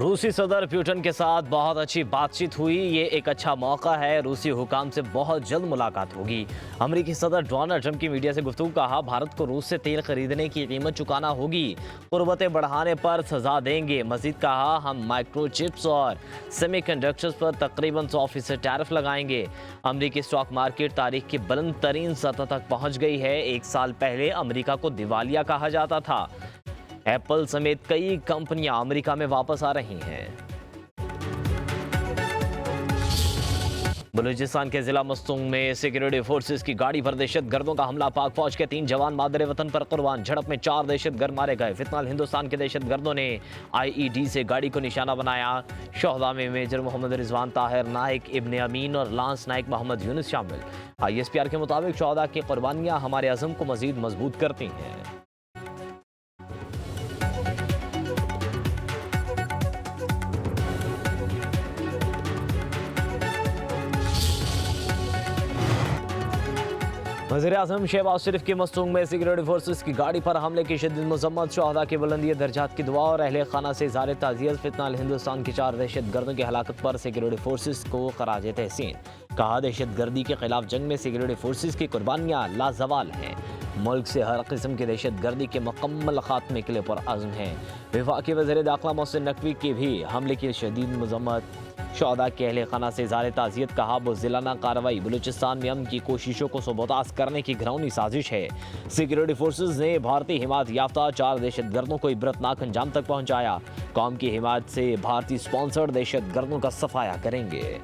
रूसी सदर पुतिन के साथ बहुत अच्छी बातचीत हुई। ये एक अच्छा मौका है, रूसी हुकाम से बहुत जल्द मुलाकात होगी। अमेरिकी सदर डोनाल्ड ट्रंप की मीडिया से गुफ्तगू। कहा, भारत को रूस से तेल खरीदने की कीमत चुकाना होगी, कुर्बतें बढ़ाने पर सजा देंगे। मजीद कहा, हम माइक्रोचिप्स और सेमीकंडक्टर्स पर तकरीबन 100% टैरिफ लगाएंगे। अमेरिकी स्टॉक मार्केट तारीख की बुलंद तरीन सतह तक पहुंच गई है। एक साल पहले अमेरिका को दिवालिया कहा जाता था। एप्पल समेत कई कंपनियां अमेरिका में वापस आ रही हैं। बलूचिस्तान के जिला मस्तूंग में सिक्योरिटी फोर्सेस की गाड़ी पर दहशतगर्दों का हमला। पाक फौज के 3 जवान मादरे वतन पर कुर्बान। झड़प में 4 दहशतगर्द मारे गए। फिलहाल हिंदुस्तान के दहशतगर्दों ने IED से गाड़ी को निशाना बनाया। शोहदा में मेजर मोहम्मद रिजवान ताहिर, नाइक इब्ने अमीन और लांस नाइक मोहम्मद यूनुस शामिल। ISPR के मुताबिक शोहदा की कुर्बानियां हमारे अज़म को मजीद मजबूत करती हैं। वज़ीर-ए-आज़म शहबाज शरीफ की मस्तूंग में सिक्योरिटी फोर्सेस की गाड़ी पर हमले की शदीद मज़म्मत। शोहदा की बुलंदी दर्जात की दुआ और अहले खाना से इज़हार ताज़ियत। फिलहाल हिंदुस्तान की 4 दहशतगर्दों की हलाकत पर सिक्योरिटी फोर्सेस को खराज तहसीन। कहा, दहशतगर्दी के खिलाफ जंग में सिक्योरिटी फोर्सेस की कुर्बानियाँ लाजवाल हैं। मुल्क से हर किस्म की दहशतगर्दी के मुकम्मल खात्मे के लिए पुरअज़्म हैं। वफाकी वज़ीर दाखिला मोहसिन नकवी की भी हमले की शदीद मज़म्मत। शोहदा के अहले खाना से इज़हार ताज़ियत। कहा, बुज़दिलाना कार्रवाई बलूचिस्तान में अमन की कोशिशों को सबोताज करने की घिनौनी साजिश है। सिक्योरिटी फोर्सेस ने भारतीय हिमायत याफ्ता 4 दहशतगर्दों को इबरतनाक अंजाम तक पहुंचाया। कौम की हिमायत से भारतीय स्पॉन्सर्ड दहशतगर्दों का सफाया करेंगे।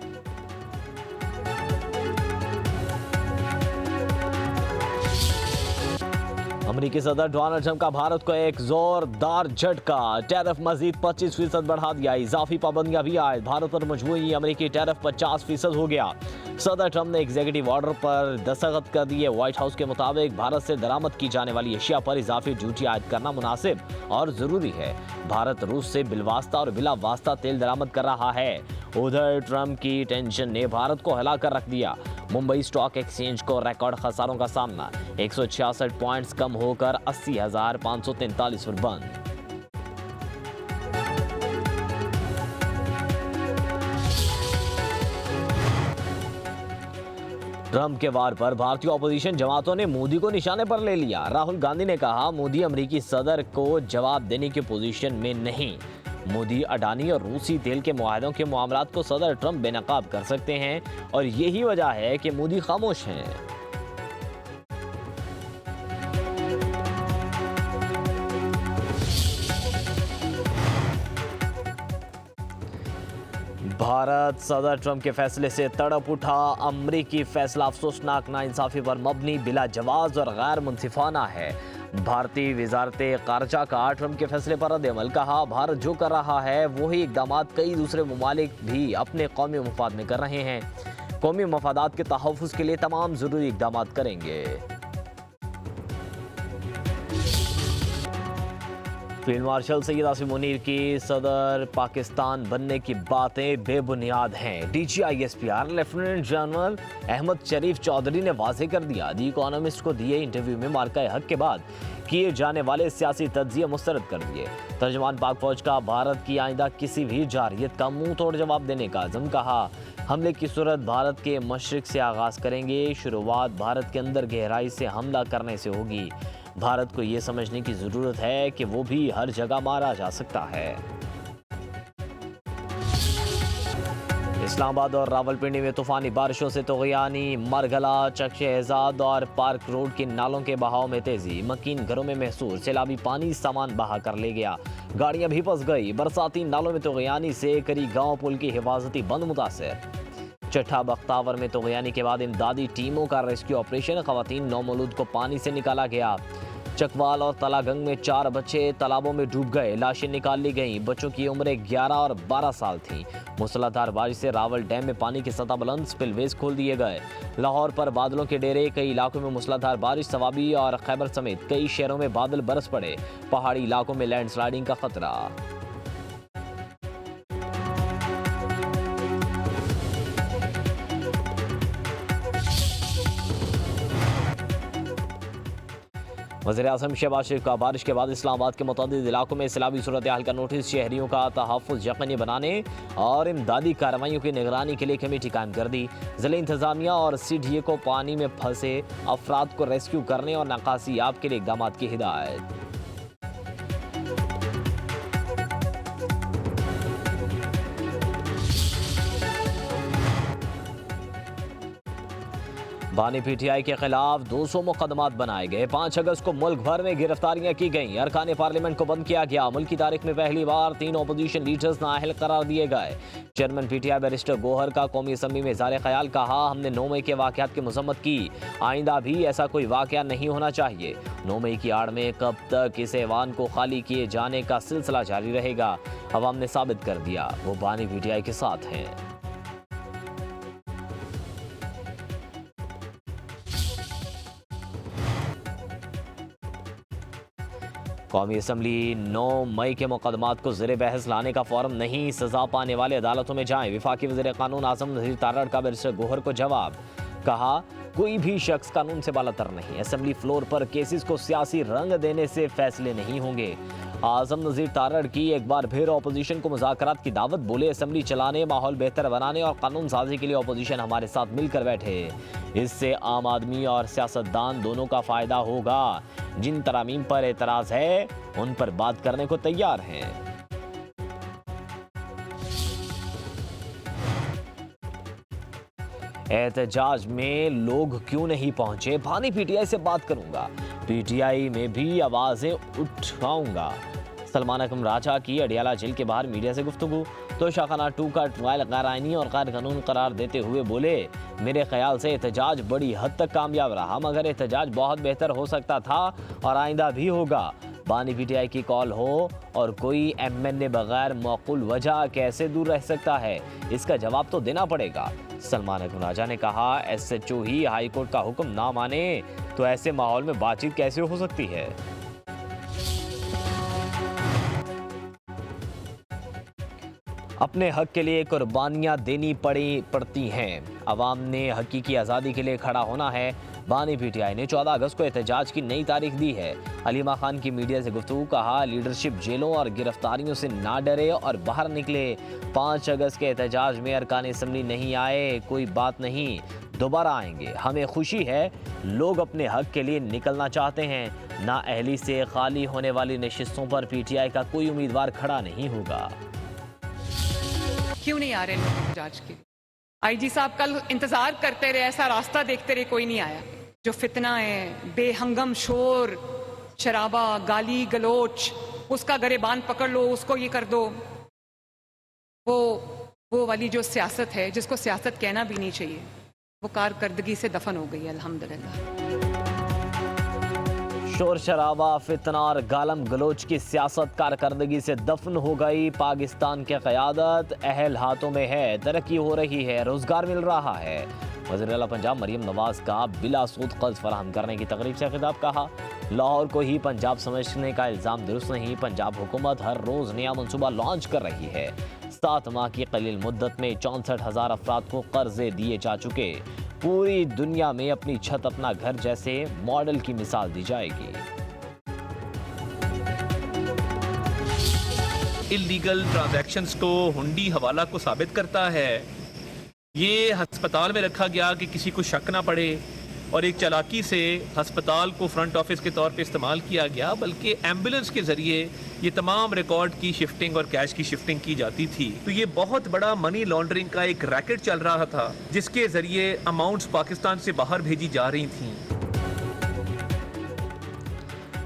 अमेरिकी सदर डोनाल्ड ट्रंप का भारत को एक जोरदार झटका। टैरिफ मजीद 25% बढ़ा दिया। इजाफी पाबंदियां भी आए। भारत पर मजबूरी अमेरिकी टैरिफ 50% हो गया। सदर ट्रंप ने एग्जीक्यूटिव ऑर्डर पर दस्तखत कर दिए। व्हाइट हाउस के मुताबिक भारत से दरामद की जाने वाली अशिया पर इजाफी ड्यूटी आयद करना मुनासिब और जरूरी है। भारत रूस से बिलवास्ता और बिला वास्ता तेल दरामद कर रहा है। उधर ट्रंप की टेंशन ने भारत को हिला कर रख दिया। मुंबई स्टॉक एक्सचेंज को रिकॉर्ड खसारों का सामना। 166 पॉइंट्स कम होकर 80,543 पर बंद। ट्रंप के वार पर भारतीय ऑपोजिशन जमातों ने मोदी को निशाने पर ले लिया। राहुल गांधी ने कहा, मोदी अमेरिकी सदर को जवाब देने की पोजीशन में नहीं। मोदी अडानी और रूसी तेल के मुआहदों के मामलात को सदर ट्रंप बेनकाब कर सकते हैं और यही वजह है कि मोदी खामोश हैं। भारत सदर ट्रंप के फैसले से तड़प उठा। अमरीकी फैसला अफसोसनाक, नाइंसाफी पर मबनी, बिला जवाज और गैर मुनसिफाना है। भारतीय वजारत ख़ारजा का ट्रंप के फैसले पर रद्द-ए-अमल। कहा, भारत जो कर रहा है वही इक़दामात कई दूसरे ममालिक भी अपने कौमी मफाद में कर रहे हैं। कौमी मफादात के तहफ़्फ़ुज़ के लिए तमाम ज़रूरी इक़दामात करेंगे। फील्ड मार्शल सैयद आसिम मुनीर की सदर पाकिस्तान बनने की बातें बेबुनियाद हैं। DG ISPR lieutenant general Ahmed Sharif Chaudhry ने वाज़ेह कर दिया। दी इकोनॉमिस्ट को दिए इंटरव्यू में मार्का हक के बाद किए जाने वाले सियासी तज्ज़िये मुस्तरद कर दिए। तर्जमान पाक फौज का भारत की आइंदा किसी भी जारहियत का मुंह तोड़ जवाब देने का अज़म। कहा, हमले की सूरत भारत के मशरिक से आगाज़ करेंगे। शुरुआत भारत के अंदर गहराई से हमला करने से होगी। भारत को ये समझने की ज़रूरत है कि वो भी हर जगह मारा जा सकता है। इस्लामाबाद और रावलपिंडी में तूफानी बारिशों से तोग़यानी। मरगला, चक शहजाद और पार्क रोड के नालों के बहाव में तेजी। मकीन घरों में महसूस। सैलाबी पानी सामान बहा कर ले गया। गाड़ियां भी फंस गई। बरसाती नालों में तोग़यानी से करी गांव पुल की हिफाजती बंद मुतासर। चट्ठा बख्तावर में तोग़यानी के बाद इमदादी टीमों का रेस्क्यू ऑपरेशन। ख़वातीन नौमौलूद को पानी से निकाला गया। चकवाल और तलागंग में 4 बच्चे तालाबों में डूब गए। लाशें निकाल ली गईं। बच्चों की उम्रें 11 और 12 साल थीं। मूसलाधार बारिश से रावल डैम में पानी की सतह बुलंद। स्पिलवेज खोल दिए गए। लाहौर पर बादलों के डेरे। कई इलाकों में मूसलाधार बारिश। सवाबी और खैबर समेत कई शहरों में बादल बरस पड़े। पहाड़ी इलाकों में लैंडस्लाइडिंग का खतरा। वज़ीर आज़म शहबाज शरीफ का बारिश के बाद इस्लामाबाद के मुतअद्दिद इलाकों में सैलाबी सूरत हाल का नोटिस। शहरियों का तहफ़्फ़ुज़ यकीनी बनाने और इमदादी कार्रवाइयों की निगरानी के लिए कमेटी कायम कर दी। ज़िला इंतज़ामिया और CDA को पानी में फंसे अफराद को रेस्क्यू करने और नकासियाब के लिए इक़दाम की हिदायत। बानी PTI के खिलाफ 200 मुकदमात बनाए गए। 5 अगस्त को मुल्क भर में गिरफ्तारियां की गईं। अरकान पार्लियामेंट को बंद किया गया। मुल्क की तारीख में पहली बार 3 अपोजिशन लीडर्स नाअहल करार दिए गए। चेयरमैन PTI बैरिस्टर गोहर का कौमी असम्बली में इज़हार ख्याल। कहा, हमने 9 मई के वाक़यात की मज़म्मत की। आइंदा भी ऐसा कोई वाक़या नहीं होना चाहिए। 9 मई की आड़ में कब तक इस ऐवान को खाली किए जाने का सिलसिला जारी रहेगा। अवाम ने साबित कर दिया वो बानी PTI के साथ हैं। कौमी असम्बली 9 मई के मुकदमात को ज़ेर बहस लाने का फ़ौरम नहीं, सज़ा पाने वाले अदालतों में जाएं। वफाकी वज़ीर क़ानून आज़म नज़ीर तारड़ का बैरिस्टर गोहर को जवाब। कहा, कोई भी शख्स कानून से बालातर नहीं। असम्बली फ्लोर पर केसेस को सियासी रंग देने से फैसले नहीं होंगे। आज़म नज़ीर तारड़ की एक बार फिर अपोजिशन को मुज़ाकरात की दावत। बोले, असम्बली चलाने, माहौल बेहतर बनाने और कानून साजी के लिए अपोजिशन हमारे साथ मिलकर बैठे। इससे आम आदमी और सियासतदान दोनों का फ़ायदा होगा। जिन तरामीम पर एतराज़ है उन पर बात करने को तैयार हैं। एहतजाज में लोग क्यों नहीं पहुंचे? बानी PTI से बात करूंगा। PTI में भी आवाजें उठाऊंगा। सलमान अकरम राजा की अडियाला जेल के बाहर मीडिया से गुफ्तगू। तो शाखाना 2 का ट्रायल गैर आईनी और गैर कानून करार देते हुए बोले, मेरे ख्याल से एहतजाज बड़ी हद तक कामयाब रहा, मगर एहतजाज बहुत बेहतर हो सकता था और आइंदा भी होगा। बानी PTI की कॉल हो और कोई MNA बगैर मौकूल वजह कैसे दूर रह सकता है? इसका जवाब तो देना पड़ेगा। सलमान अकरम राजा ने कहा, SHO ही हाई कोर्ट का हुक्म ना माने तो ऐसे माहौल में बातचीत कैसे हो सकती है? अपने हक के लिए कुर्बानियां देनी पड़ती हैं। अवाम ने हकीकी आज़ादी के लिए खड़ा होना है। बानी PTI ने 14 अगस्त को एहतजाज की नई तारीख दी है। अलीमा खान की मीडिया से गुफ्तगू। कहा, लीडरशिप जेलों और गिरफ्तारियों से ना डरे और बाहर निकले। 5 अगस्त के एहतजाज में अरकान असम्बली नहीं आए, कोई बात नहीं, दोबारा आएंगे। हमें खुशी है लोग अपने हक के लिए निकलना चाहते हैं। ना अहली से खाली होने वाली नशिस्तों पर PTI का कोई उम्मीदवार खड़ा नहीं होगा। क्यों नहीं आ रहे लोग एहतजाज के? IG साहब कल इंतजार करते रहे, ऐसा रास्ता देखते रहे, कोई नहीं आया। जो फितना है, बेहंगम शोर, शराबा, गाली गलोच, उसका गरेबान पकड़ लो, उसको ये कर दो, वो वाली जो सियासत है, जिसको सियासत कहना भी नहीं चाहिए, वो कारकर्दगी से दफन हो गई अल्हम्दुलिल्लाह। शोर शराबा, फितना और गालम गलोच की सियासत कारकर्दगी से दफन हो गई। पाकिस्तान की क़यादत अहल हाथों में है, तरक्की हो रही है, रोजगार मिल रहा है। वज़ीर आला पंजाब मरियम नवाज का बिला सूद कर्ज फराहम करने की तकरीब से खिताब। कहा, लाहौर को ही पंजाब समझने का इल्ज़ाम दुरुस्त नहीं। पंजाब हुकूमत हर रोज़ नया मनसूबा लॉन्च कर रही है। 7 माह की कलील मुद्दत में 64,000 अफराद को कर्जे दिए जा चुके। पूरी दुनिया में अपनी छत अपना घर जैसे मॉडल की मिसाल दी जाएगी। इल्लीगल ट्रांजैक्शंस को हुंडी हवाला को साबित करता है। ये अस्पताल में रखा गया कि किसी को शक ना पड़े और एक चालाकी से अस्पताल को फ्रंट ऑफिस के तौर पे इस्तेमाल किया गया, बल्कि एम्बुलेंस के ज़रिए ये तमाम रिकॉर्ड की शिफ्टिंग और कैश की शिफ्टिंग की जाती थी। तो ये बहुत बड़ा मनी लॉन्ड्रिंग का एक रैकेट चल रहा था, जिसके ज़रिए अमाउंट्स पाकिस्तान से बाहर भेजी जा रही थीं।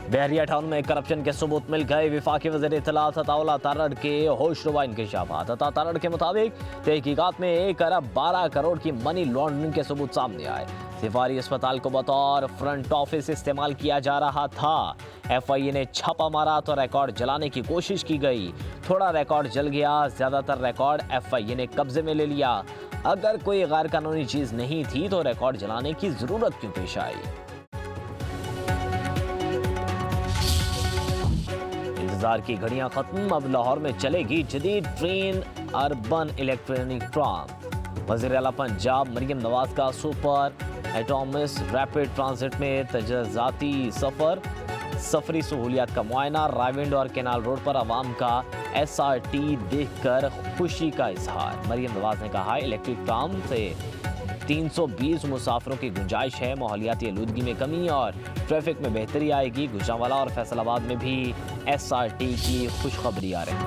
बहरिया टाउन में करप्शन के सबूत मिल गए। वफाकी वज़ीर इत्तलात अताउल्लाह तारड़ के होशरुबा इंकशाफात। अता तारड़ के मुताबिक तहकीकात में 1 अरब 12 करोड़ की मनी लॉन्ड्रिंग के सबूत सामने आए। सिफारी अस्पताल को बतौर फ्रंट ऑफिस इस्तेमाल किया जा रहा था। FIA ने छापा मारा तो रिकॉर्ड जलाने की कोशिश की गई। थोड़ा रिकॉर्ड जल गया, ज़्यादातर रिकॉर्ड FIA ने कब्जे में ले लिया। अगर कोई गैर कानूनी चीज़ नहीं थी तो रिकॉर्ड जलाने की ज़रूरत क्यों पेश आई? इंतजार की घड़ियां खत्म, अब लाहौर में चलेगी जदीद ट्रेन अर्बन इलेक्ट्रॉनिक ट्राम। वज़ीर आला पंजाब मरियम नवाज का सुपर एटॉमस रैपिड ट्रांजिट में तजाती सफरी सहूलियात का मुआयना। रायविंड और केनाल रोड पर आवाम का SRT देखकर खुशी का इजहार। मरियम नवाज ने कहा इलेक्ट्रिक ट्राम से 320 मुसाफिरों की गुंजाइश है। माहौलियाती आलूदगी में कमी और ट्रैफिक में बेहतरी आएगी। गुजरांवाला और फैसलाबाद में भी SRT की खुशखबरी आ रही है।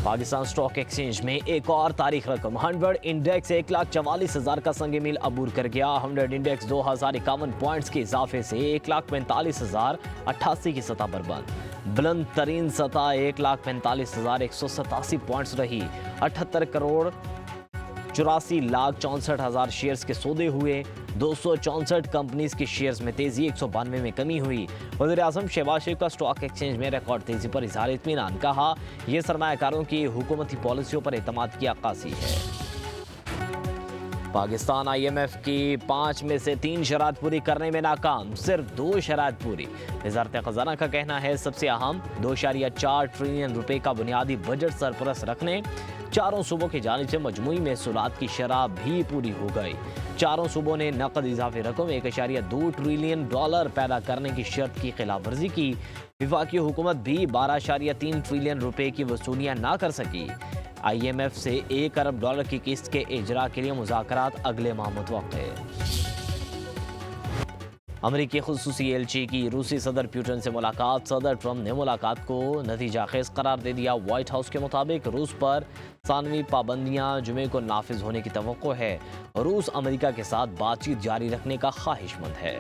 पाकिस्तान स्टॉक एक्सचेंज में एक और तारीख रकम। 100 इंडेक्स 1,44,000 का संग मील अबूर कर गया। 100 इंडेक्स 2051 पॉइंट्स के इजाफे से 1,45,088 की सतह पर बंद। बुलंद तरीन सतह 1,45,187 पॉइंट्स रही। 78 करोड़ 84,64,000 शेयर्स के सौदे हुए। 264 कंपनीज के शेयर्स में तेजी, 192 में कमी हुई। वज़ीर-ए-आज़म शहबाज शरीफ का स्टॉक एक्सचेंज में रिकॉर्ड तेजी पर इजहार इत्मीनान। कहा यह सरमायाकारों की हुकूमती पॉलिसियों पर एतमाद की अक्कासी है। पाकिस्तान IMF की 5 में से 3 शरात पूरी करने में नाकाम, सिर्फ 2 शरात पूरी। वज़ारत ख़ज़ाना का कहना है सबसे अहम 2.4 ट्रिलियन रुपए का बुनियादी बजट सरपरस्त रखने। चारों सूबों की जानिब से मजमूई महसूलात की शरह भी पूरी हो गई। चारों सूबों ने नकद इजाफी रकम 1.2 ट्रिलियन डॉलर पैदा करने की शर्त की खिलाफ वर्जी की। विफाकी हुकूमत भी 12.3 ट्रिलियन रुपए की वसूलियाँ ना कर सकी। IMF से 1 अरब डॉलर की किस्त के इजरा के लिए मुज़ाकरात अगले माह मुतवक्के। अमरीकी खुसूसी एलची की रूसी सदर पुतिन से मुलाकात। सदर ट्रंप ने मुलाकात को नतीजा खेज करार दे दिया। व्हाइट हाउस के मुताबिक रूस पर सानवी पाबंदियां जुमे को नाफिज होने की तवक्को है। रूस अमेरिका के साथ बातचीत जारी रखने का ख्वाहिशमंद है।